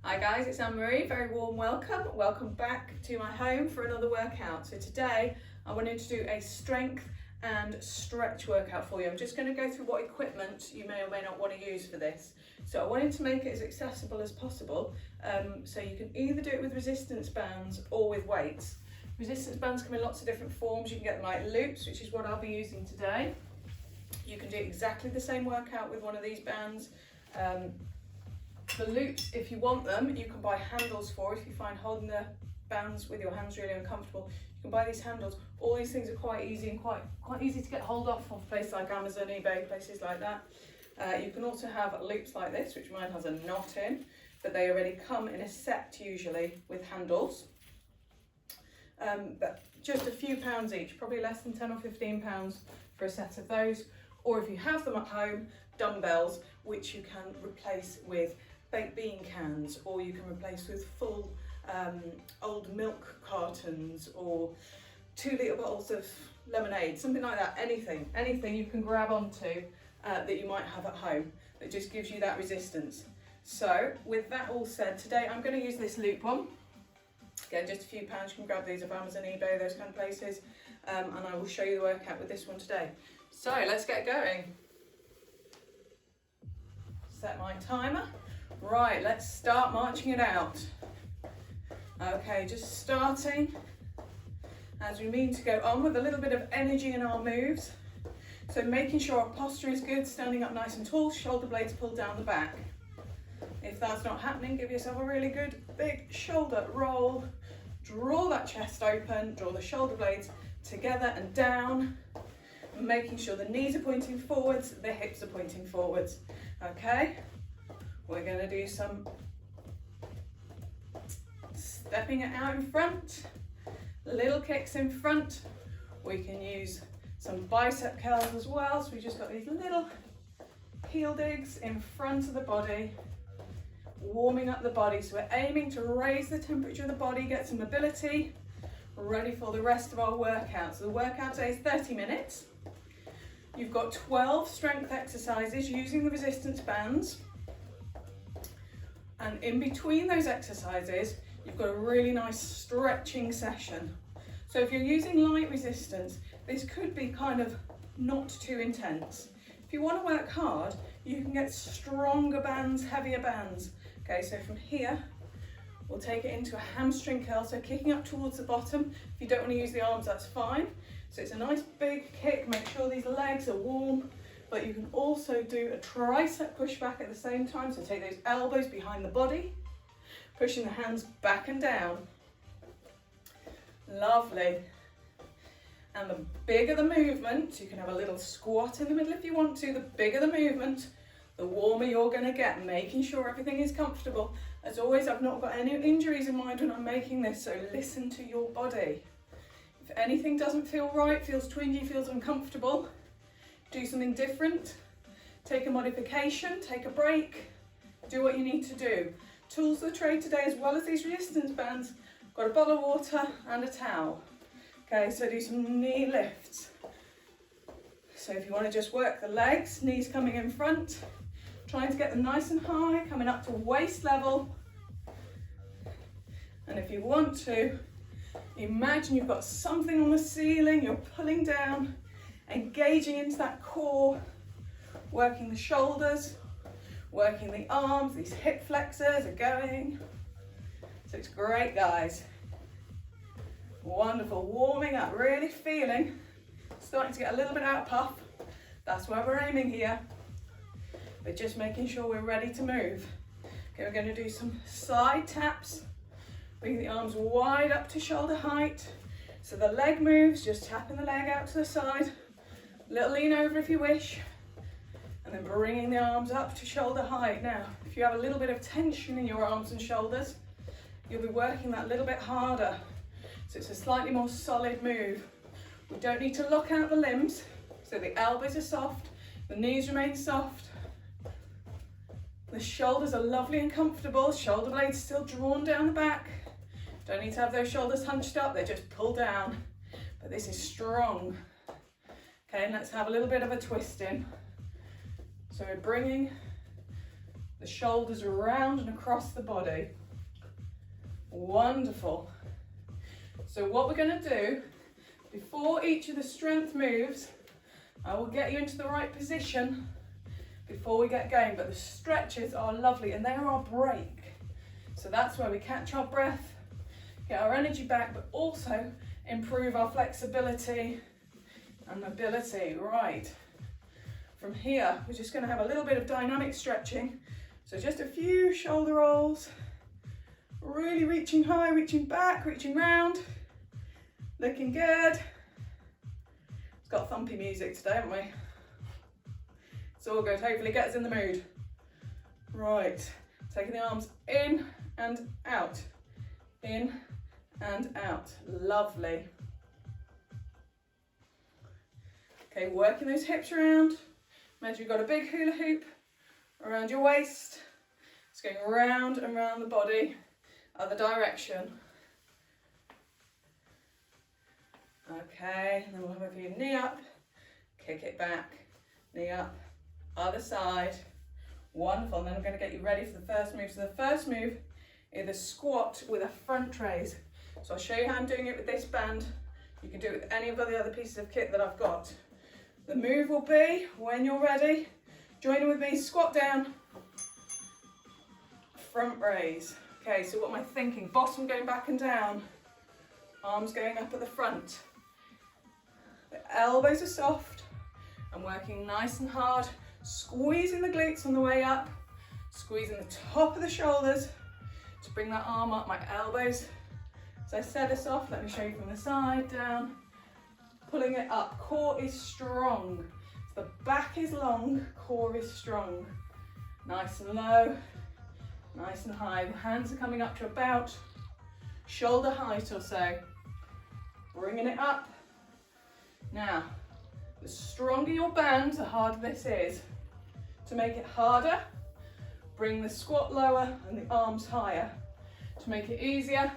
Hi guys, it's Anne-Marie. Very warm welcome. Welcome back to my home for another workout. So today I wanted to do a strength and stretch workout for you. I'm just going to go through what equipment you may or may not want to use for this. So I wanted to make it as accessible as possible. So you can either do it with resistance bands or with weights. Resistance bands come in lots of different forms. You can get them like loops, which is what I'll be using today. You can do exactly the same workout with one of these bands. The loops, if you want them, you can buy handles for. If you find holding the bands with your hands really uncomfortable, you can buy these handles. All these things are quite easy and quite easy to get hold of from places like Amazon, eBay, places like that. You can also have loops like this, which mine has a knot in, but they already come in a set usually with handles. But just a few pounds each, probably less than 10 or 15 pounds for a set of those. Or if you have them at home, dumbbells, which you can replace with baked bean cans, or you can replace with full old milk cartons, or 2-litre bottles of lemonade, something like that. Anything you can grab onto that you might have at home that just gives you that resistance. So with that all said, today I'm going to use this loop one. Again, just a few pounds. You can grab these off Amazon, eBay, those kind of places, and I will show you the workout with this one today. So let's get going. Set my timer. Right, let's start marching it out. Okay, just starting as we mean to go on with a little bit of energy in our moves. So making sure our posture is good, standing up nice and tall, shoulder blades pulled down the back. If that's not happening, give yourself a really good big shoulder roll. Draw that chest open, draw the shoulder blades together and down, making sure the knees are pointing forwards, the hips are pointing forwards. Okay, we're going to do some stepping it out in front, little kicks in front. We can use some bicep curls as well. So we just got these little heel digs in front of the body, warming up the body. So we're aiming to raise the temperature of the body, get some mobility, ready for the rest of our workout. So the workout today is 30 minutes. You've got 12 strength exercises using the resistance bands. And in between those exercises, you've got a really nice stretching session. So if you're using light resistance, this could be kind of not too intense. If you want to work hard, you can get stronger bands, heavier bands. Okay, so from here, we'll take it into a hamstring curl, so kicking up towards the bottom. If you don't want to use the arms, that's fine. So it's a nice big kick, make sure these legs are warm, but you can also do a tricep push back at the same time. So take those elbows behind the body, pushing the hands back and down. Lovely. And the bigger the movement, you can have a little squat in the middle if you want to, the bigger the movement, the warmer you're going to get, making sure everything is comfortable. As always, I've not got any injuries in mind when I'm making this, so listen to your body. If anything doesn't feel right, feels twingy, feels uncomfortable, do something different, take a modification, take a break, do what you need to do. Tools of the trade today, as well as these resistance bands, got a bottle of water and a towel. Okay, so do some knee lifts. So if you want to just work the legs, knees coming in front, trying to get them nice and high, coming up to waist level. And if you want to, imagine you've got something on the ceiling, you're pulling down, engaging into that core, working the shoulders, working the arms, these hip flexors are going. So it's great, guys. Wonderful, warming up, really feeling, starting to get a little bit out of puff. That's where we're aiming here. But just making sure we're ready to move. Okay, we're going to do some side taps. Bring the arms wide up to shoulder height. So the leg moves, just tapping the leg out to the side. Little lean over if you wish. And then bringing the arms up to shoulder height. Now, if you have a little bit of tension in your arms and shoulders, you'll be working that little bit harder. So it's a slightly more solid move. We don't need to lock out the limbs. So the elbows are soft, the knees remain soft. The shoulders are lovely and comfortable, shoulder blades still drawn down the back. Don't need to have those shoulders hunched up, they're just pulled down. But this is strong. Okay, and let's have a little bit of a twist in. So we're bringing The shoulders around and across the body. Wonderful. So what we're going to do, before each of the strength moves, I will get you into the right position before we get going, but the stretches are lovely and they're our break. So that's where we catch our breath, get our energy back, but also improve our flexibility and mobility. Right. From here, we're just going to have a little bit of dynamic stretching. So just a few shoulder rolls, really reaching high, reaching back, reaching round, looking good. It's got thumpy music today, haven't we? It's all good, hopefully get us in the mood. Right, taking the arms in and out, in and out, lovely. Okay, working those hips around. Imagine you've got a big hula hoop around your waist. It's going round and round the body, other direction. Okay, and then we'll have your knee up, kick it back, knee up, other side. Wonderful, and then I'm going to get you ready for the first move. So the first move is a squat with a front raise. So I'll show you how I'm doing it with this band. You can do it with any of the other pieces of kit that I've got. The move will be, when you're ready, join in with me, squat down, front raise. Okay, so what am I thinking? Bottom going back and down, arms going up at the front. The elbows are soft. I'm working nice and hard, squeezing the glutes on the way up, squeezing the top of the shoulders to bring that arm up, my elbows. As I set this off, let me show you from the side, down, pulling it up. Core is strong. So the back is long, core is strong. Nice and low, nice and high. The hands are coming up to about shoulder height or so. Bringing it up. Now, the stronger your band, the harder this is. To make it harder, bring the squat lower and the arms higher. To make it easier,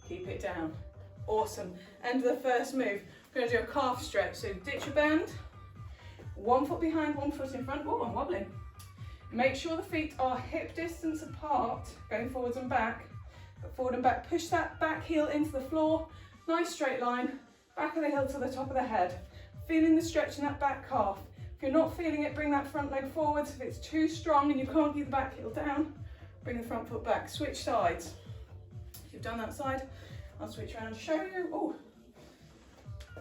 keep it down. Awesome. End of the first move. We're going to do a calf stretch. So ditch your band, 1 foot behind, 1 foot in front. Oh, I'm wobbling. Make sure the feet are hip distance apart, going forwards and back. Forward and back. Push that back heel into the floor. Nice straight line. Back of the heel to the top of the head. Feeling the stretch in that back calf. If you're not feeling it, bring that front leg forwards. If it's too strong and you can't keep the back heel down, bring the front foot back. Switch sides. If you've done that side, I'll switch around and show you. Oh,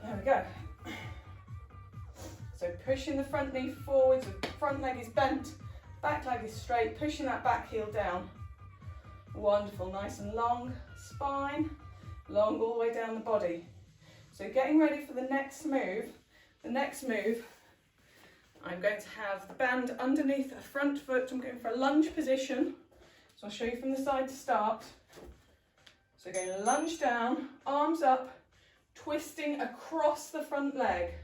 there we go. So pushing the front knee forwards, the front leg is bent, back leg is straight, pushing that back heel down. Wonderful, nice and long spine, long all the way down the body. So getting ready for the next move. The next move, I'm going to have the band underneath the front foot. I'm going for a lunge position. So I'll show you from the side to start. So going to lunge down, arms up, twisting across the front leg.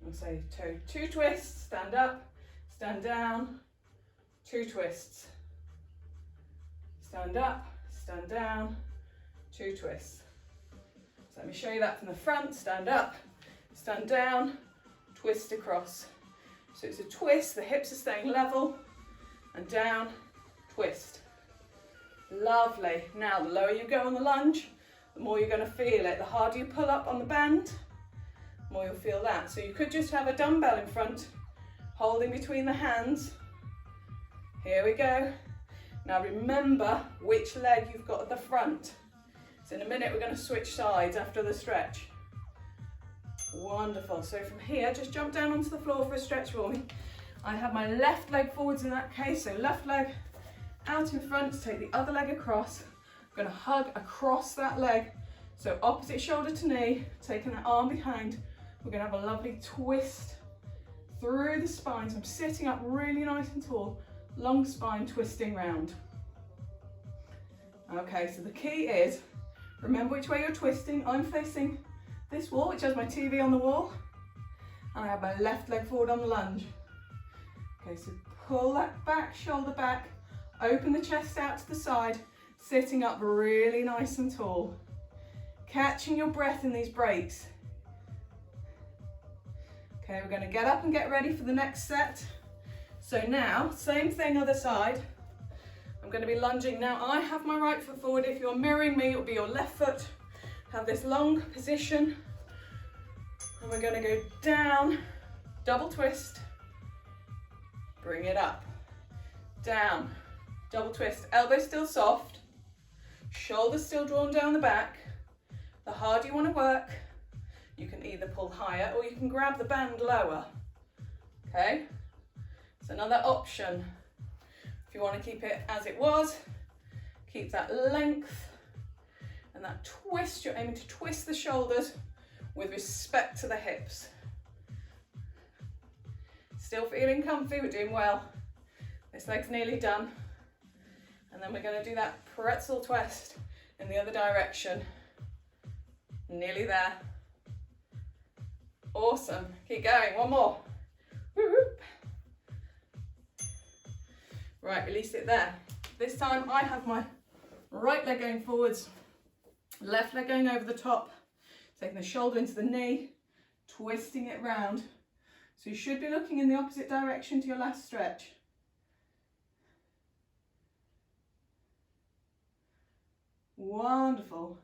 I'll say toe, 2 twists, stand up, stand down, 2 twists. Stand up, stand down, 2 twists. So let me show you that from the front. Stand up, stand down, twist across. So it's a twist, the hips are staying level, and down, twist. Lovely. Now the lower you go on the lunge, the more you're going to feel it. The harder you pull up on the band, the more you'll feel that. So you could just have a dumbbell in front, holding between the hands. Here we go. Now remember which leg you've got at the front. So in a minute we're going to switch sides after the stretch. Wonderful. So from here, just jump down onto the floor for a stretch for me. I have my left leg forwards in that case, so left leg out in front to take the other leg across. I'm going to hug across that leg. So opposite shoulder to knee, taking that arm behind. We're going to have a lovely twist through the spine. So I'm sitting up really nice and tall, long spine twisting round. Okay, so the key is, remember which way you're twisting. I'm facing this wall, which has my TV on the wall, and I have my left leg forward on the lunge. Okay, so pull that back, shoulder back, open the chest out to the side, sitting up really nice and tall. Catching your breath in these breaks. Okay, we're going to get up and get ready for the next set. So now, same thing other side. I'm going to be lunging. Now I have my right foot forward. If you're mirroring me, it'll be your left foot. Have this long position. And we're going to go down, double twist, bring it up, down, double twist, elbow still soft, shoulders still drawn down the back. The harder you want to work, you can either pull higher or you can grab the band lower, okay? It's another option. If you want to keep it as it was, keep that length and that twist. You're aiming to twist the shoulders with respect to the hips. Still feeling comfy, we're doing well. This leg's nearly done. And then we're going to do that pretzel twist in the other direction. Nearly there. Awesome. Keep going. One more. Woo-whoop. Right, release it there. This time I have my right leg going forwards, left leg going over the top, taking the shoulder into the knee, twisting it round. So you should be looking in the opposite direction to your last stretch. Wonderful.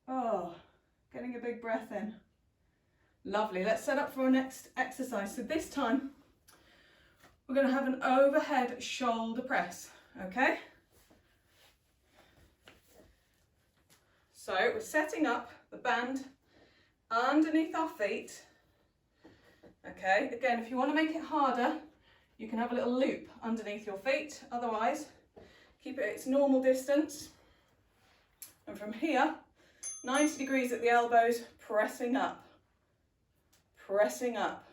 Oh, getting a big breath in. Lovely. Let's set up for our next exercise. So this time we're going to have an overhead shoulder press, okay? So we're setting up the band underneath our feet. Okay, again, if you want to make it harder, you can have a little loop underneath your feet. Otherwise, keep it at its normal distance. And from here, 90 degrees at the elbows, pressing up. Pressing up.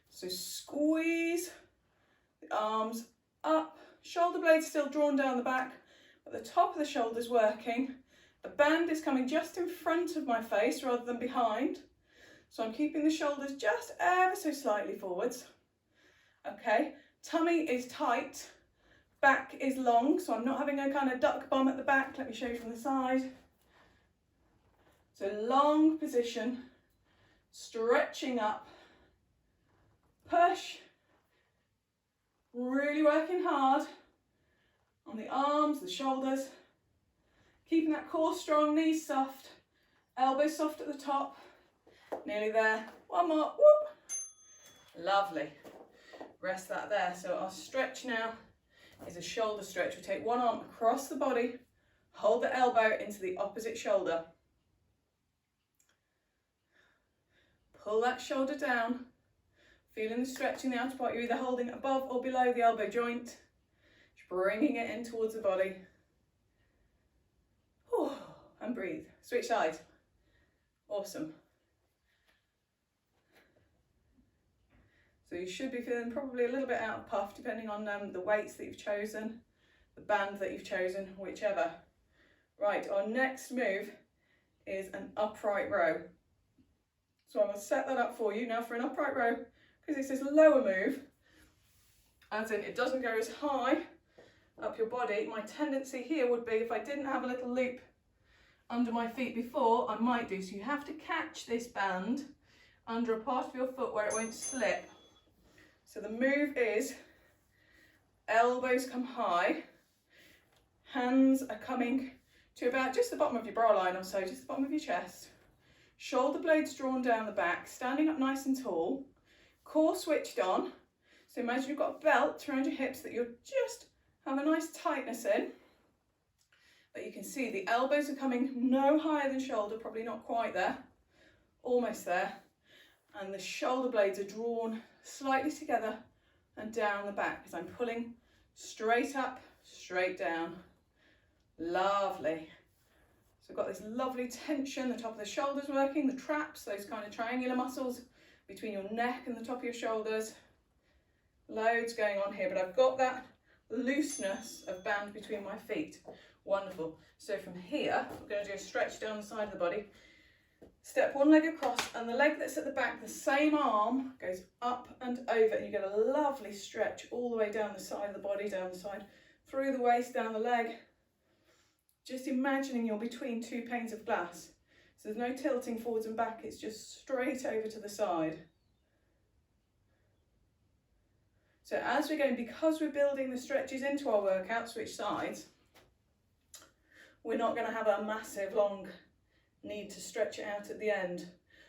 So squeeze the arms up. Shoulder blades still drawn down the back, but the top of the shoulders working. The band is coming just in front of my face rather than behind. So I'm keeping the shoulders just ever so slightly forwards. Okay, tummy is tight, back is long, so I'm not having a kind of duck bum at the back. Let me show you from the side. So long position, stretching up, push, really working hard on the arms, the shoulders, keeping that core strong, knees soft, elbows soft at the top. Nearly there. One more. Whoop. Lovely. Rest that there. So our stretch now is a shoulder stretch. We take one arm across the body, hold the elbow into the opposite shoulder. Pull that shoulder down. Feeling the stretch in the outer part. You're either holding above or below the elbow joint. Just bringing it in towards the body. Whew. And breathe. Switch sides. Awesome. So you should be feeling probably a little bit out of puff depending on the weights that you've chosen, the band that you've chosen, whichever. Right, our next move is an upright row. So I will set that up for you. Now for an upright row, because it's this lower move, as in it doesn't go as high up your body, my tendency here would be, if I didn't have a little loop under my feet before, I might do. So you have to catch this band under a part of your foot where it won't slip. So the move is elbows come high, hands are coming to about just the bottom of your bra line or so, just the bottom of your chest. Shoulder blades drawn down the back, standing up nice and tall, core switched on. So imagine you've got a belt around your hips that you're just have a nice tightness in. But you can see the elbows are coming no higher than shoulder, probably not quite there, almost there. And the shoulder blades are drawn slightly together and down the back as I'm pulling straight up, straight down. Lovely. So I've got this lovely tension, the top of the shoulders working, the traps, those kind of triangular muscles between your neck and the top of your shoulders. Loads going on here, but I've got that looseness of band between my feet. Wonderful. So from here, we're going to do a stretch down the side of the body. Step one leg across, and the leg that's at the back, the same arm, goes up and over, and you get a lovely stretch all the way down the side of the body, down the side, through the waist, down the leg. just imagining you're between two panes of glass. So there's no tilting forwards and back, it's just straight over to the side. So as we're going, because we're building the stretches into our workout, switch sides, we're not going to have a massive long need to stretch it out at the end.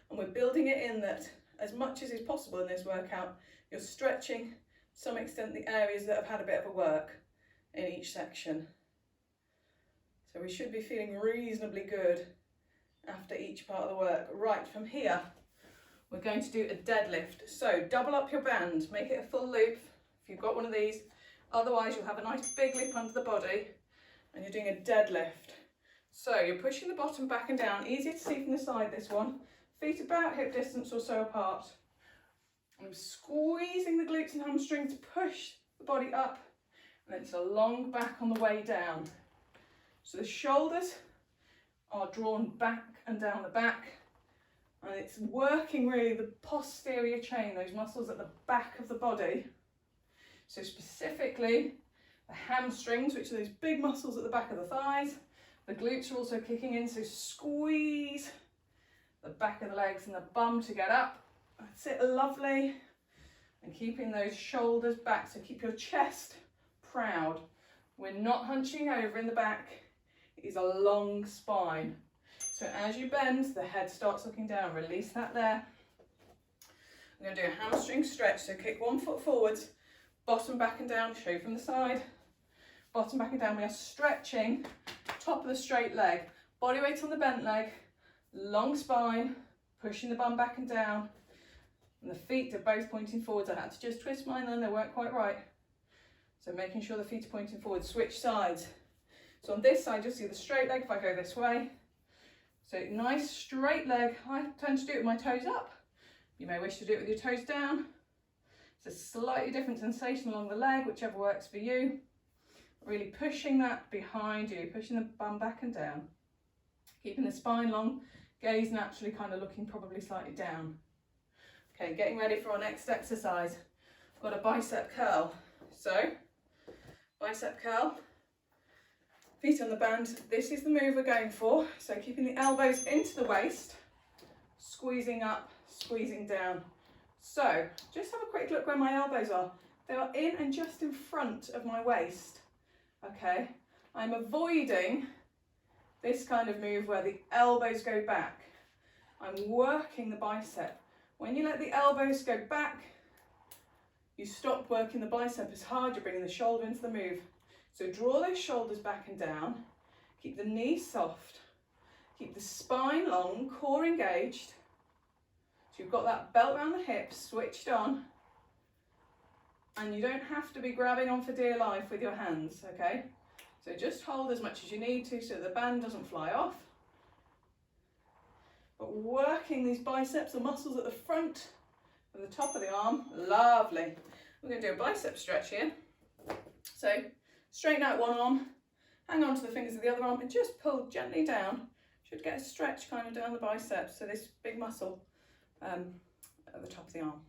And we're building it in that as much as is possible in this workout, you're stretching to some extent the areas that have had a bit of a work in each section. So we should be feeling reasonably good after each part of the work. Right, from here, we're going to do a deadlift. So double up your band, make it a full loop if you've got one of these. Otherwise, you'll have a nice big loop under the body and you're doing a deadlift. So you're pushing the bottom back and down, easier to see from the side, this one. Feet about hip distance or so apart. I'm squeezing the glutes and hamstrings to push the body up, and then it's a long back on the way down. So the shoulders are drawn back and down the back, and it's working really the posterior chain, those muscles at the back of the body. So specifically the hamstrings, which are those big muscles at the back of the thighs. The glutes are also kicking in, so squeeze the back of the legs and the bum to get up. That's it, lovely. And keeping those shoulders back, so keep your chest proud. We're not hunching over in the back. It is a long spine. So as you bend, the head starts looking down. Release that there. I'm going to do a hamstring stretch. So kick one foot forwards, bottom back and down, show from the side. Bottom back and down. We are stretching top of the straight leg. Body weight on the bent leg. Long spine, pushing the bum back and down, and the feet are both pointing forwards. I had to just twist mine then, they weren't quite right. So making sure the feet are pointing forward. Switch sides. So on this side, you'll see the straight leg if I go this way. So nice straight leg. I tend to do it with my toes up. You may wish to do it with your toes down. It's a slightly different sensation along the leg, whichever works for you. Really pushing that behind you, pushing the bum back and down. Keeping the spine long, gaze naturally kind of looking probably slightly down. Okay, getting ready for our next exercise. I've got a bicep curl. So, bicep curl, feet on the band. This is the move we're going for. So keeping the elbows into the waist, squeezing up, squeezing down. So, just have a quick look where my elbows are. They are in and just in front of my waist. Okay, I'm avoiding this kind of move where the elbows go back. I'm working the bicep. When you let the elbows go back, you stop working the bicep as hard, you're bringing the shoulder into the move. So draw those shoulders back and down, keep the knees soft, keep the spine long, core engaged. So you've got that belt around the hips, switched on, and you don't have to be grabbing on for dear life with your hands, okay? So just hold as much as you need to so the band doesn't fly off. But working these biceps, the muscles at the front and the top of the arm, lovely. We're going to do a bicep stretch here. So straighten out one arm, hang on to the fingers of the other arm and just pull gently down. Should get a stretch kind of down the biceps, so this big muscle at the top of the arm.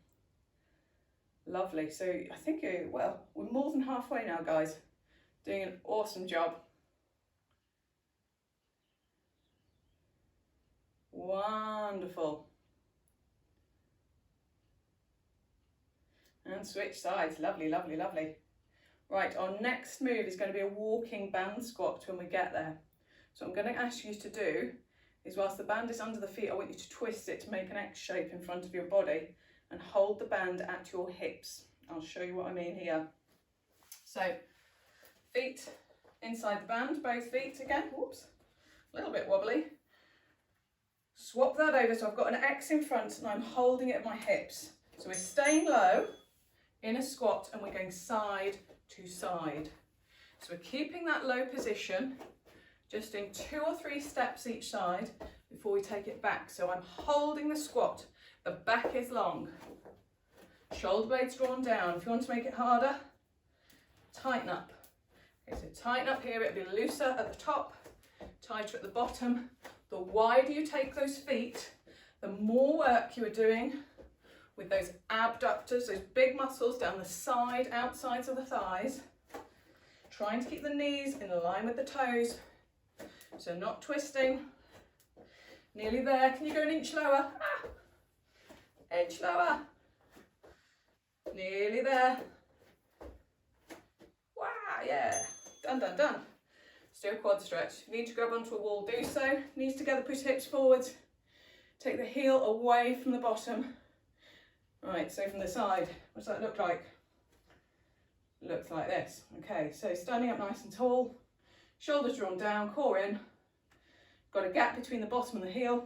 Lovely. So I think, well, we're more than halfway now, guys. Doing an awesome job. Wonderful. And switch sides. Lovely, lovely, lovely. Right, our next move is going to be a walking band squat when we get there. So what I'm going to ask you to do is, whilst the band is under the feet, I want you to twist it to make an X shape in front of your body and hold the band at your hips. I'll show you what I mean here. So feet inside the band, both feet again, whoops, a little bit wobbly. Swap that over, so I've got an X in front and I'm holding it at my hips. So we're staying low in a squat and we're going side to side. So we're keeping that low position, just doing 2 or 3 steps each side before we take it back. So I'm holding the squat, the back is long, shoulder blades drawn down. If you want to make it harder, tighten up. Okay, so tighten up here, it'll be looser at the top, tighter at the bottom. The wider you take those feet, the more work you are doing with those abductors, those big muscles down the side, outsides of the thighs. Trying to keep the knees in line with the toes. So not twisting. Nearly there. Can you go an inch lower? Ah. Inch lower. Nearly there. Wow, yeah. Done, done, done. Let's do a quad stretch. You need to grab onto a wall, do so. Knees together, push hips forwards. Take the heel away from the bottom. Right, so from the side, what does that look like? Looks like this. Okay, so standing up nice and tall, shoulders drawn down, core in. Got a gap between the bottom and the heel.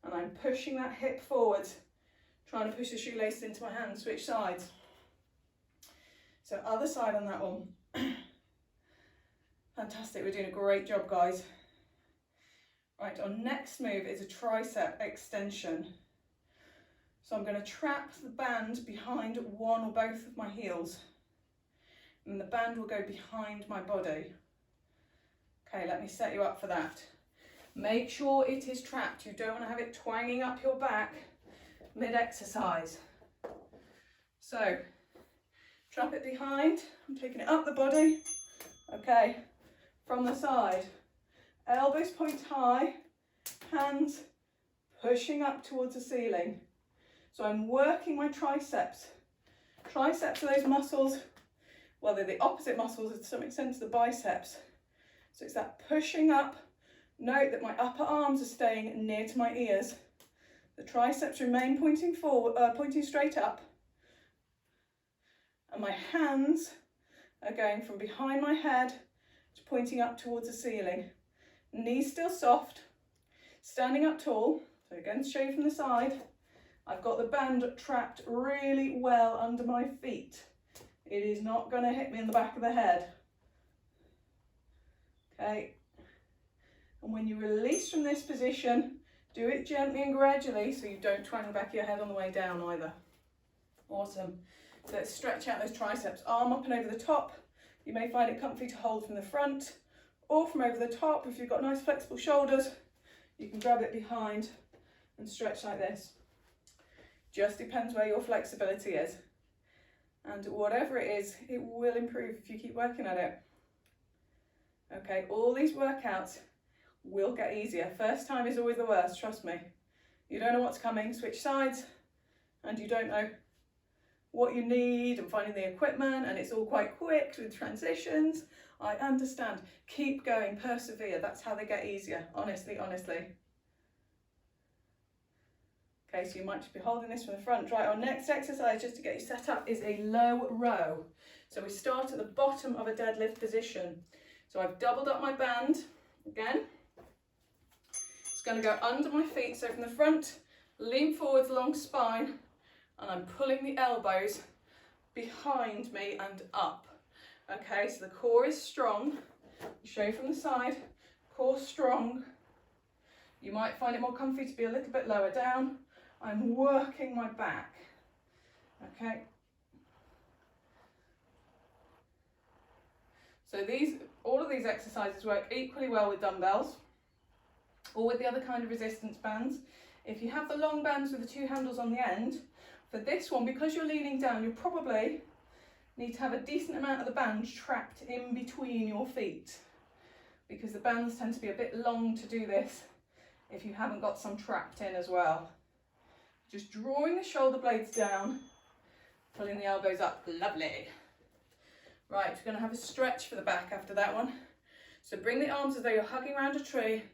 And I'm pushing that hip forwards, trying to push the shoelaces into my hand. Switch sides. So other side on that one. Fantastic, we're doing a great job, guys. Right, our next move is a tricep extension. So I'm going to trap the band behind one or both of my heels. And the band will go behind my body. Okay, let me set you up for that. Make sure it is trapped. You don't want to have it twanging up your back mid-exercise. So, trap it behind. I'm taking it up the body. Okay, from the side. Elbows point high, hands pushing up towards the ceiling. So I'm working my triceps. Triceps are those muscles, well, they're the opposite muscles to some extent to the biceps. So it's that pushing up. Note that my upper arms are staying near to my ears. The triceps remain pointing forward, pointing straight up. And my hands are going from behind my head to pointing up towards the ceiling. Knees still soft, standing up tall. So again, show you from the side. I've got the band trapped really well under my feet. It is not going to hit me in the back of the head. Okay. And when you release from this position, do it gently and gradually so you don't twang the back of your head on the way down either. Awesome. So let's stretch out those triceps. Arm up and over the top. You may find it comfy to hold from the front or from over the top. If you've got nice flexible shoulders, you can grab it behind and stretch like this. Just depends where your flexibility is. And whatever it is, it will improve if you keep working at it. Okay, all these workouts will get easier. First time is always the worst, trust me. You don't know what's coming, switch sides, and you don't know what you need and finding the equipment, and it's all quite quick with transitions. I understand. Keep going, persevere. That's how they get easier, honestly, honestly. Okay, so you might just be holding this from the front. Right, our next exercise, just to get you set up, is a low row. So we start at the bottom of a deadlift position. So I've doubled up my band again. It's going to go under my feet. So from the front, lean forwards, long spine, and I'm pulling the elbows behind me and up. Okay, so the core is strong. Show you from the side, core strong. You might find it more comfy to be a little bit lower down. I'm working my back. Okay. So all of these exercises work equally well with dumbbells or with the other kind of resistance bands. If you have the long bands with the two handles on the end, for this one, because you're leaning down, you'll probably need to have a decent amount of the band trapped in between your feet, because the bands tend to be a bit long to do this if you haven't got some trapped in as well. Just drawing the shoulder blades down, pulling the elbows up, lovely. Right, we're going to have a stretch for the back after that one. So bring the arms as though you're hugging around a tree,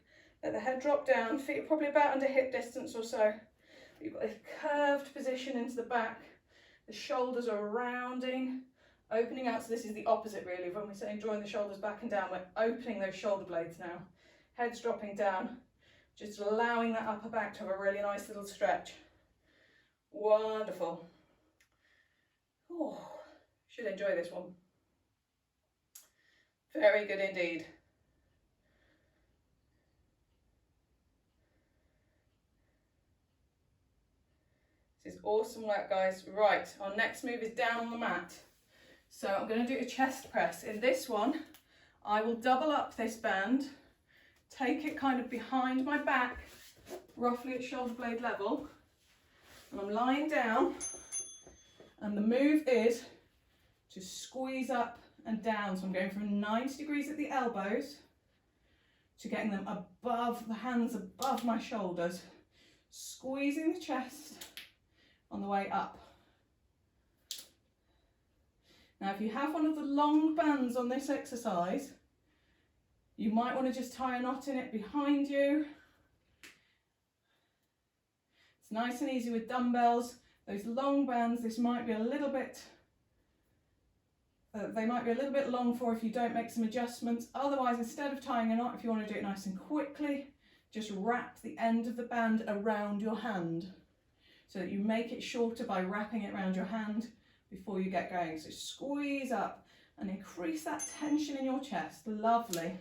let the head drop down, feet are probably about under hip distance or so. You've got a curved position into the back, the shoulders are rounding, opening out. So this is the opposite really, when we're saying drawing the shoulders back and down, we're opening those shoulder blades now. Head's dropping down, just allowing that upper back to have a really nice little stretch. Wonderful. Oh, should enjoy this one. Very good indeed. This is awesome work, guys. Right, our next move is down on the mat. So I'm going to do a chest press. In this one, I will double up this band, take it kind of behind my back, roughly at shoulder blade level, and I'm lying down, and the move is to squeeze up and down. So I'm going from 90 degrees at the elbows, to getting them above, the hands above my shoulders, squeezing the chest on the way up. Now, if you have one of the long bands on this exercise, you might want to just tie a knot in it behind you. It's nice and easy with dumbbells. Those long bands, this might be a little bit, they might be a little bit long for if you don't make some adjustments. Otherwise, instead of tying a knot, if you want to do it nice and quickly, just wrap the end of the band around your hand so that you make it shorter by wrapping it around your hand before you get going. So squeeze up and increase that tension in your chest. Lovely.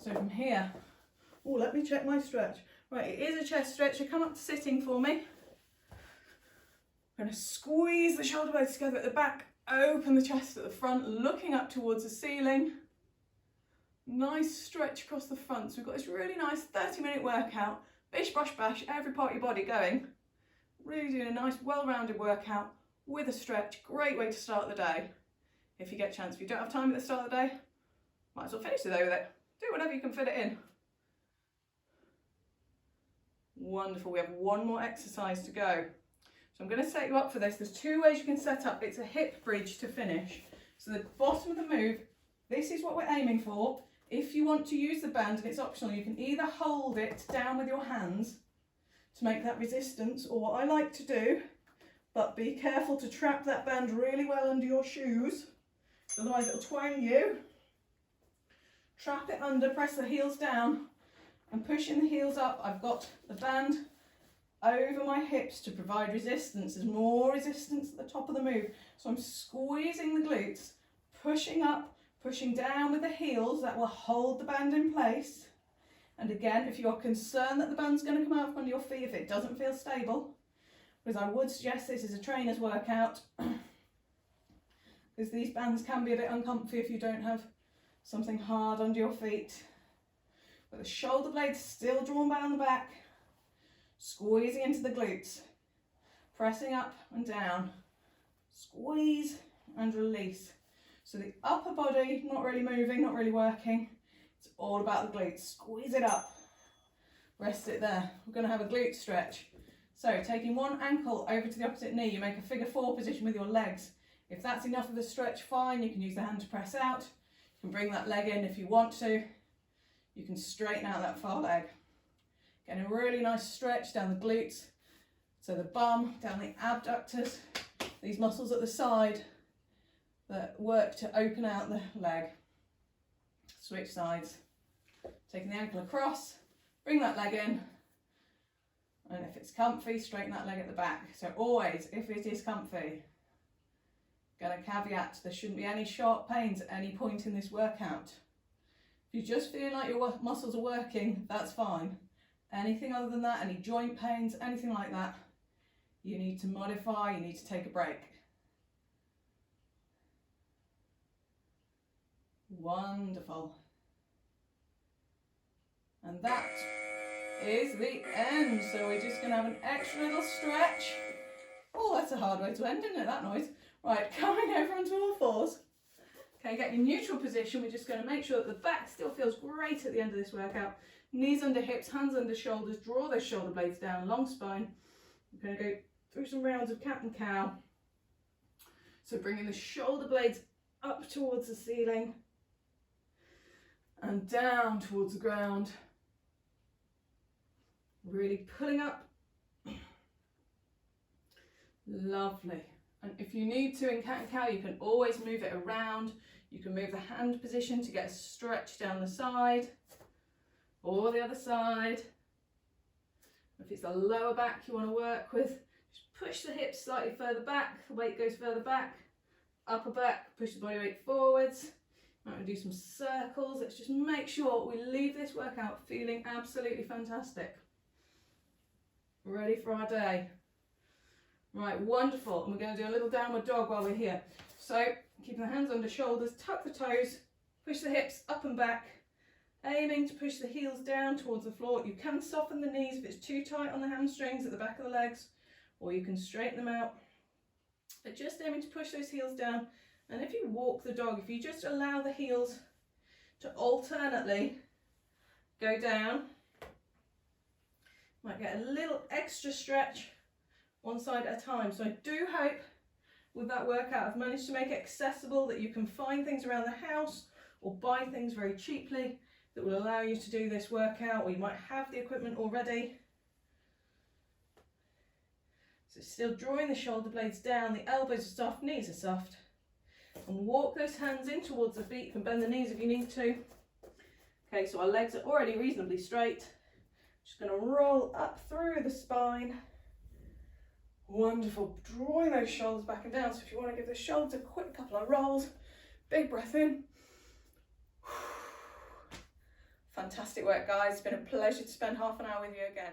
So from here, oh, let me check my stretch. Right, it is a chest stretch. So come up to sitting for me. I'm going to squeeze the shoulder blades together at the back, open the chest at the front, looking up towards the ceiling. Nice stretch across the front. So we've got this really nice 30-minute workout. Bish, bosh, bash, every part of your body going. Really doing a nice, well-rounded workout with a stretch. Great way to start the day if you get a chance. If you don't have time at the start of the day, might as well finish the day with it. Do whatever you can fit it in. Wonderful. We have one more exercise to go. So I'm going to set you up for this. There's two ways you can set up. It's a hip bridge to finish. So the bottom of the move, this is what we're aiming for. If you want to use the band, and it's optional, you can either hold it down with your hands to make that resistance, or what I like to do, but be careful to trap that band really well under your shoes, otherwise it'll twang you. Trap it under, press the heels down, and pushing the heels up. I've got the band over my hips to provide resistance. There's more resistance at the top of the move. So I'm squeezing the glutes, pushing up, pushing down with the heels. That will hold the band in place. And again, if you're concerned that the band's going to come out from under your feet, if it doesn't feel stable, because I would suggest this is a trainer's workout, because these bands can be a bit uncomfy if you don't have something hard under your feet. But the shoulder blades still drawn down the back, squeezing into the glutes, pressing up and down, squeeze and release. So the upper body, not really moving, not really working. It's all about the glutes. Squeeze it up, rest it there. We're going to have a glute stretch. So taking one ankle over to the opposite knee, you make a figure four position with your legs. If that's enough of a stretch, fine. You can use the hand to press out. You can bring that leg in if you want to. You can straighten out that far leg. Getting a really nice stretch down the glutes. So the bum, down the abductors, these muscles at the side that work to open out the leg. Switch sides. Taking the ankle across, bring that leg in. And if it's comfy, straighten that leg at the back. So always, if it is comfy, gonna caveat, there shouldn't be any sharp pains at any point in this workout. If you're just feeling like your muscles are working, that's fine. Anything other than that, any joint pains, anything like that, you need to modify, you need to take a break. Wonderful. And that is the end. So we're just going to have an extra little stretch. Oh, that's a hard way to end, isn't it, that noise? Right, coming over onto all fours. Okay, get your neutral position. We're just going to make sure that the back still feels great at the end of this workout. Knees under hips, hands under shoulders. Draw those shoulder blades down, long spine. We're going to go through some rounds of cat and cow. So bringing the shoulder blades up towards the ceiling and down towards the ground. Really pulling up. Lovely. And if you need to in cat and cow, you can always move it around. You can move the hand position to get a stretch down the side or the other side. If it's the lower back you want to work with, just push the hips slightly further back, the weight goes further back, upper back, push the body weight forwards. I'm going to do some circles. Let's just make sure we leave this workout feeling absolutely fantastic. Ready for our day. Right, wonderful. And we're going to do a little downward dog while we're here. So, keeping the hands under shoulders, tuck the toes, push the hips up and back, aiming to push the heels down towards the floor. You can soften the knees if it's too tight on the hamstrings at the back of the legs, or you can straighten them out. But just aiming to push those heels down. And if you walk the dog, if you just allow the heels to alternately go down. Might get a little extra stretch one side at a time. So I do hope with that workout I've managed to make it accessible, that you can find things around the house or buy things very cheaply that will allow you to do this workout, or you might have the equipment already. So still drawing the shoulder blades down, the elbows are soft, knees are soft. And walk those hands in towards the feet. You can bend the knees if you need to. Okay, so our legs are already reasonably straight. Just going to roll up through the spine. Wonderful, drawing those shoulders back and down. So if you want to give the shoulders a quick couple of rolls, big breath in. Fantastic work, guys. It's been a pleasure to spend half an hour with you again.